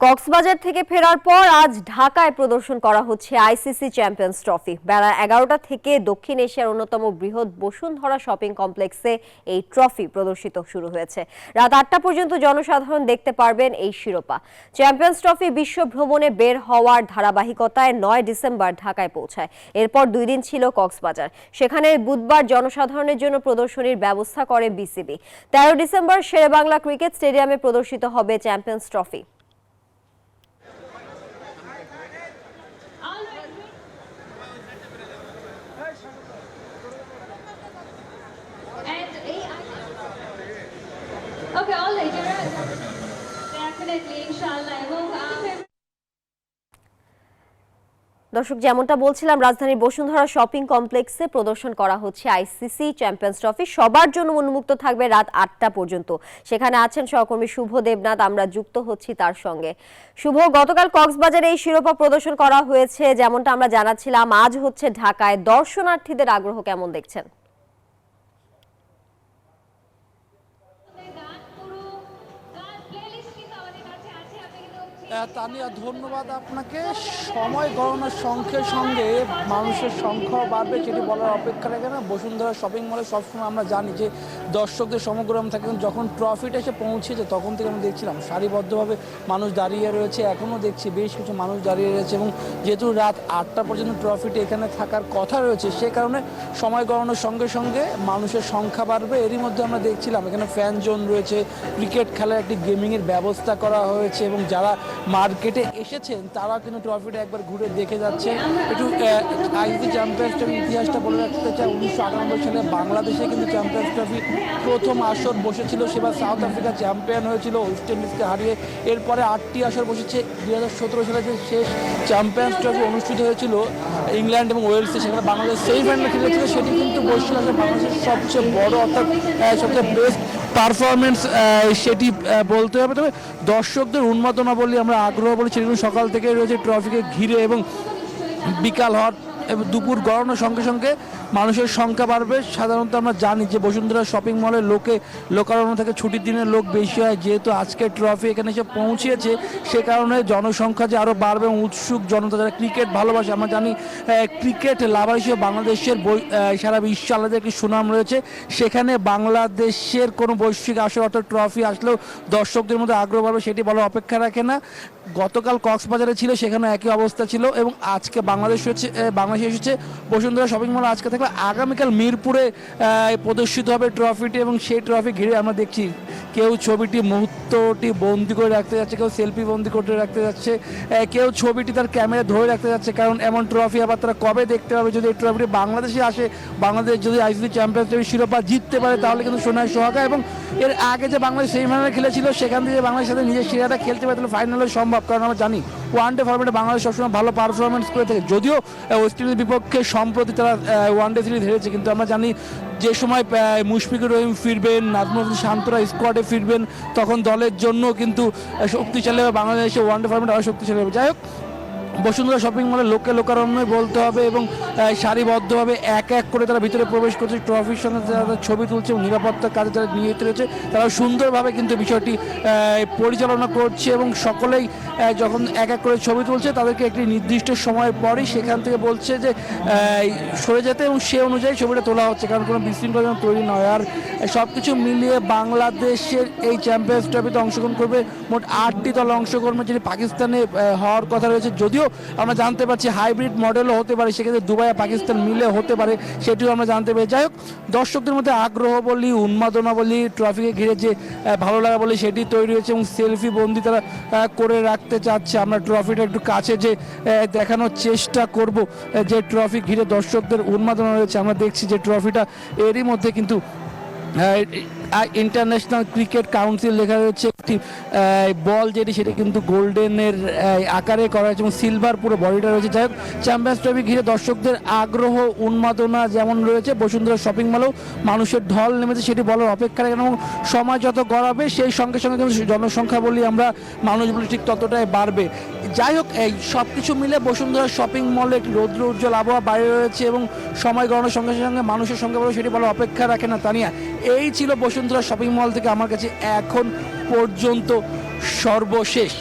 কক্সবাজার থেকে ফেরার পর আজ ঢাকায় প্রদর্শন করা হচ্ছে আইসিসি চ্যাম্পিয়ন্স ট্রফি। বেলা 11টা থেকে দক্ষিণ এশিয়ার অন্যতম বৃহৎ বসুন্ধরা শপিং কমপ্লেক্সে এই ট্রফি প্রদর্শিত শুরু হয়েছে। রাত 8টা পর্যন্ত জনসাধারণ দেখতে পারবেন এই শিরোপা। চ্যাম্পিয়ন্স ট্রফি বিশ্ব ভ্রমণে বের হওয়ার ধারাবাহিকতায় 9 ডিসেম্বর ঢাকায় পৌঁছায়। এরপর 2 দিন ছিল কক্সবাজার। সেখানে বুধবার জনসাধারণের জন্য প্রদর্শনীর ব্যবস্থা করে বিসিবি। 13 ডিসেম্বর শেরেবাংলা ক্রিকেট স্টেডিয়ামে প্রদর্শিত হবে champions trophy. Okay, all right, you're right. Definitely, inshallah. দর্শক, যেমনটা বলছিলাম, রাজধানীর বসুন্ধরা শপিং কমপ্লেক্সে প্রদর্শন করা হচ্ছে আইসিসি চ্যাম্পিয়ন্স ট্রফি। সবার জন্য উন্মুক্ত থাকবে রাত 8টা পর্যন্ত। সেখানে আছেন সহকর্মী শুভ দেবনাথ, আমরা যুক্ত হচ্ছি তার সঙ্গে। শুভ, গতকাল কক্সবাজারে এই শিরোপা প্রদর্শন করা হয়েছে, যেমনটা আমরা জানাচ্ছিলাম, আজ হচ্ছে ঢাকায়। দর্শনার্থীদের আগ্রহ কেমন দেখছেন? তানিয়া, ধন্যবাদ আপনাকে। সময় গণনার সংখ্যার সঙ্গে মানুষের সংখ্যাও বাড়বে সেটি বলার অপেক্ষা রাখে না। বসুন্ধরা শপিং মলে সবসময় আমরা জানি যে দর্শকদের সমাগম থাকে। যখন ট্রফিটা এসে পৌঁছেছে তখন থেকে আমি দেখছিলাম সারিবদ্ধভাবে মানুষ দাঁড়িয়ে রয়েছে। এখনও দেখছি বেশ কিছু মানুষ দাঁড়িয়ে রয়েছে, এবং যেহেতু রাত 8টা পর্যন্ত ট্রফিটি এখানে থাকার কথা রয়েছে, সে কারণে সময় গণনার সঙ্গে সঙ্গে মানুষের সংখ্যা বাড়বে। এরই মধ্যে আমরা দেখছিলাম এখানে ফ্যান জোন রয়েছে, ক্রিকেট খেলার একটি গেমিংয়ের ব্যবস্থা করা হয়েছে, এবং যারা মার্কেটে এসেছেন তারা কিন্তু ট্রফিটা একবার ঘুরে দেখে যাচ্ছে। একটু আইসিসি চ্যাম্পিয়ন্স ট্রফির ইতিহাসটা বলে রাখতে চাই। 1998 সালে বাংলাদেশে কিন্তু চ্যাম্পিয়ন্স ট্রফি প্রথম আসর বসেছিল। সেবার সাউথ আফ্রিকা চ্যাম্পিয়ন হয়েছিল ওয়েস্ট ইন্ডিজকে হারিয়ে। এরপরে 8টি আসর বসেছে। 2017 সালে যে শেষ চ্যাম্পিয়ন্স ট্রফি অনুষ্ঠিত হয়েছিল ইংল্যান্ড এবং ওয়েলসে, সেখানে বাংলাদেশ সেমিফাইনালে খেলেছিল। সেটি কিন্তু বসছিল বাংলাদেশের সবচেয়ে বড়, অর্থাৎ সবচেয়ে বেস্ট পারফরমেন্স সেটি বলতে হবে। তবে দর্শকদের উন্মাদনা বলি, আমরা আগ্রহ বলি, সেগুলো সকাল থেকে রয়েছে ট্রফিকে ঘিরে, এবং বিকাল হওয়ার এবং দুপুর গড়ানোর সঙ্গে সঙ্গে মানুষের সংখ্যা বাড়বে। সাধারণত আমরা জানি যে বসুন্ধরা শপিং মলে লোকারণ্য থেকে ছুটির দিনের লোক বেশি হয়। যেহেতু আজকে ট্রফি এখানে এসে পৌঁছেছে, সে কারণে জনসংখ্যা যে আরও বাড়বে, এবং উৎসুক জনতা যারা ক্রিকেট ভালোবাসে, আমরা জানি ক্রিকেট লাভার হিসেবে বাংলাদেশের সারা বিশ্বে আলাদা একটি সুনাম রয়েছে। সেখানে বাংলাদেশের কোনো বৈশ্বিক আসর অর্থাৎ ট্রফি আসলেও দর্শকদের মধ্যে আগ্রহ বাড়বে সেটি বলা অপেক্ষা রাখে না। গতকাল কক্সবাজারে ছিল, সেখানে একই অবস্থা ছিল, এবং আজকে বাংলাদেশে এসেছে বসুন্ধরা শপিং মল। আজকে থাকলে আগামীকাল মিরপুরে প্রদর্শিত হবে ট্রফিটি, এবং সেই ট্রফি ঘিরে আমরা দেখছি কেউ ছবিটি মুহূর্তটি বন্দি করে রাখতে যাচ্ছে, কেউ সেলফি বন্দি করে রাখতে যাচ্ছে, কেউ ছবিটি তার ক্যামেরা ধরে রাখতে যাচ্ছে। কারণ এমন ট্রফি আবার তারা কবে দেখতে পাবে? যদি এই ট্রফিটি বাংলাদেশে আসে, বাংলাদেশ যদি আইসিসি চ্যাম্পিয়ন্স ট্রফি শিরোপা জিততে পারে, তাহলে কিন্তু সোনায় সোহাগা। এবং এর আগে যে বাংলাদেশ সেমিফাইনালে খেলেছিল, সেখান থেকে বাংলাদেশের সাথে নিজের সেরাটা খেলতে পারে, তাহলে ফাইনালে সম্ভব। কারণ আমরা জানি ওয়ানডে ফরম্যাটে বাংলাদেশ সবসময় ভালো পারফরমেন্স করে থাকে। যদিও ওয়েস্ট ইন্ডিজের বিপক্ষে সম্প্রতি তারা ওয়ানডে সিরিজ হেরেছে, কিন্তু আমরা জানি যে সময় মুশফিকুর রহিম ফিরবেন, নাজমুল শান্তরা স্কোয়াডে ফিরবেন, তখন দলের জন্য কিন্তু শক্তিশালী হবে বাংলাদেশে, ওয়ানডে ফরম্যাট আরও শক্তিশালী হবে। যাই হোক, বসুন্ধরা শপিং মলে লোকারণ্যই বলতে হবে, এবং সারিবদ্ধভাবে এক এক করে তারা ভিতরে প্রবেশ করছে। ট্রফির সঙ্গে যারা ছবি তুলছে এবং নিরাপত্তার কাজে যারা নিয়োজিত রয়েছে, তারা সুন্দরভাবে কিন্তু বিষয়টি পরিচালনা করছে, এবং সকলেই যখন এক এক করে ছবি তুলছে তাদেরকে একটি নির্দিষ্ট সময়ের পরই সেখান থেকে বলছে যে সরে যেতে, এবং সে অনুযায়ী ছবিটা তোলা হচ্ছে, কারণ কোনো বিশৃঙ্খলা যেন তৈরি নয়। আর সব কিছু মিলিয়ে বাংলাদেশের এই চ্যাম্পিয়ন্স ট্রফিতে অংশগ্রহণ করবে মোট 8টি দল অংশগ্রহণ, যেটি পাকিস্তানে হওয়ার কথা রয়েছে। যদিও আমরা জানতে পারছি হাইব্রিড মডেলও হতে পারে, সেক্ষেত্রে দুবাই আর পাকিস্তান মিলে হতে পারে, সেটিও আমরা জানতে পারি। যাই হোক, দর্শকদের মধ্যে আগ্রহ বলি, উন্মাদনা বলি, ট্রফিকে ঘিরে যে ভালো লাগা বলি, সেটি তৈরি হয়েছে, এবং সেলফি বন্দি তারা করে রাখতে চাচ্ছে। আমরা ট্রফিটা একটু কাছে যে দেখানোর চেষ্টা করব, যে ট্রফি ঘিরে দর্শকদের উন্মাদনা রয়েছে। আমরা দেখছি যে ট্রফিটা এরই মধ্যে কিন্তু ইন্টারন্যাশনাল ক্রিকেট কাউন্সিল লেখা রয়েছে। একটি বল যেটি, সেটা কিন্তু গোল্ডেনের আকারে করা হয়েছে, এবং সিলভার পুরো বডিটা রয়েছে। যাই হোক, চ্যাম্পিয়ন্স ট্রফি ঘিরে দর্শকদের আগ্রহ উন্মাদনা যেমন রয়েছে, বসুন্ধরা শপিং মলেও মানুষের ঢল নেমেছে সেটি বলার অপেক্ষা রাখে, এবং সময় যত গড়াবে সেই সঙ্গে সঙ্গে কিন্তু জনসংখ্যা বলি আমরা, মানুষ বলি ঠিক ততটাই বাড়বে। যাই হোক, এই সব কিছু মিলে বসুন্ধরা শপিং মলে একটি রৌদ্র উজ্জ্বল আবহাওয়া বাইরে রয়েছে, এবং সময় গড়ানোর সঙ্গে সঙ্গে মানুষের সংখ্যা বলে সেটি বলার অপেক্ষা রাখে না। তানিয়া, এই ছিল বসুন্ধরা শপিং মল থেকে আমার কাছে এখন পর্যন্ত সর্বশেষ।